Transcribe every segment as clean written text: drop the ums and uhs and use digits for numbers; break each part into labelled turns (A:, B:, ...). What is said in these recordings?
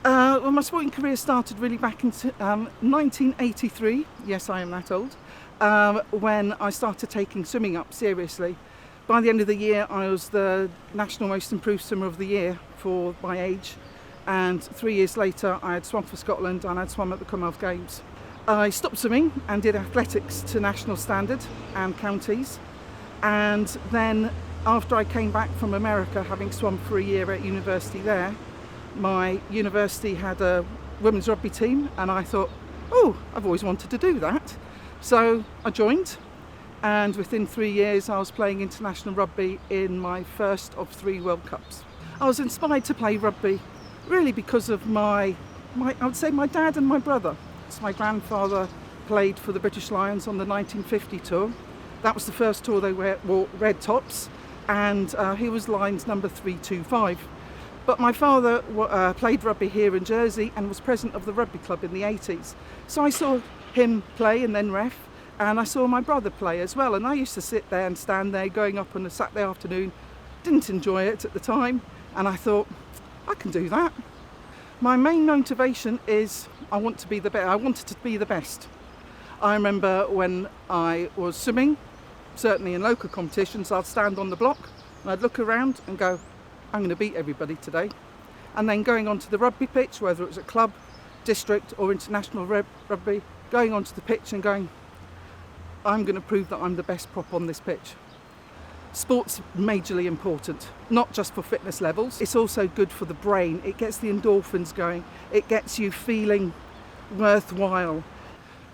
A: Well, my sporting career started really back in 1983. Yes, I am that old. When I started taking swimming up seriously. By the end of the year, I was the National Most Improved Swimmer of the Year for my age. And 3 years later, I had swum for Scotland and I'd swum at the Commonwealth Games. I stopped swimming and did athletics to national standard and counties. And then after I came back from America, having swum for a year at university there, my university had a women's rugby team and I thought, oh, I've always wanted to do that. So I joined, and within 3 years I was playing international rugby in my first of 3 World Cups. I was inspired to play rugby really because of my I would say my dad and my brother. So my grandfather played for the British Lions on the 1950 tour. That was the first tour they wore red tops, and he was Lions number 325. But my father played rugby here in Jersey and was president of the rugby club in the 80s. So I saw him play and then ref, and I saw my brother play as well. And I used to sit there and stand there going up on a Saturday afternoon. Didn't enjoy it at the time, and I thought, I can do that. My main motivation is I wanted to be the best. I remember when I was swimming, certainly in local competitions, I'd stand on the block and I'd look around and go, I'm going to beat everybody today. And then going onto the rugby pitch, whether it was at club, district or international rugby, going onto the pitch and going, I'm going to prove that I'm the best prop on this pitch. Sport's majorly important, not just for fitness levels, it's also good for the brain. It gets the endorphins going, it gets you feeling worthwhile.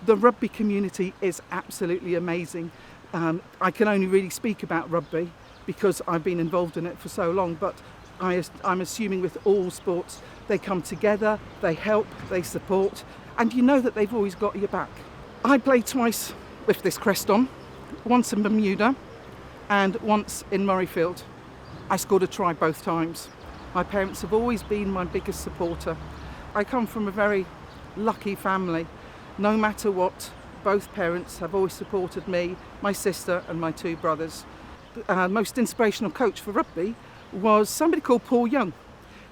A: The rugby community is absolutely amazing. I can only really speak about rugby because I've been involved in it for so long, but I'm assuming with all sports, they come together, they help, they support, and you know that they've always got your back. I played twice with this crest on, once in Bermuda and once in Murrayfield. I scored a try both times. My parents have always been my biggest supporter. I come from a very lucky family. No matter what, both parents have always supported me, my sister and my 2 brothers. The most inspirational coach for rugby was somebody called Paul Young.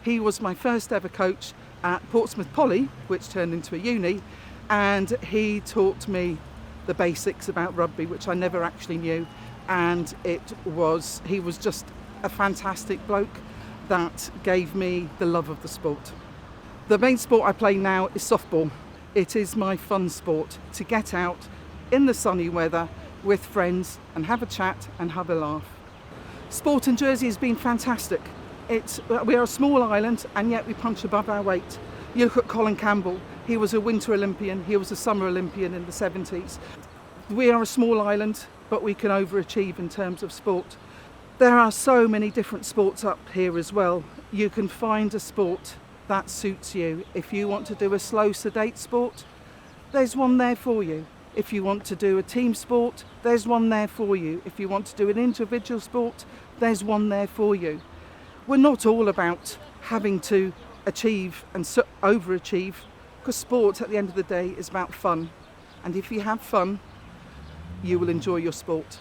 A: He was my first ever coach at Portsmouth Poly, which turned into a uni, and he taught me the basics about rugby, which I never actually knew. And he was just a fantastic bloke that gave me the love of the sport. The main sport I play now is softball. It is my fun sport to get out in the sunny weather with friends and have a chat and have a laugh. Sport in Jersey has been fantastic. We are a small island and yet we punch above our weight. You look at Colin Campbell, he was a Winter Olympian, he was a Summer Olympian in the 70s. We are a small island, but we can overachieve in terms of sport. There are so many different sports up here as well. You can find a sport that suits you. If you want to do a slow, sedate sport, there's one there for you. If you want to do a team sport, there's one there for you. If you want to do an individual sport, there's one there for you. We're not all about having to achieve and overachieve, because sport at the end of the day is about fun. And if you have fun, you will enjoy your sport.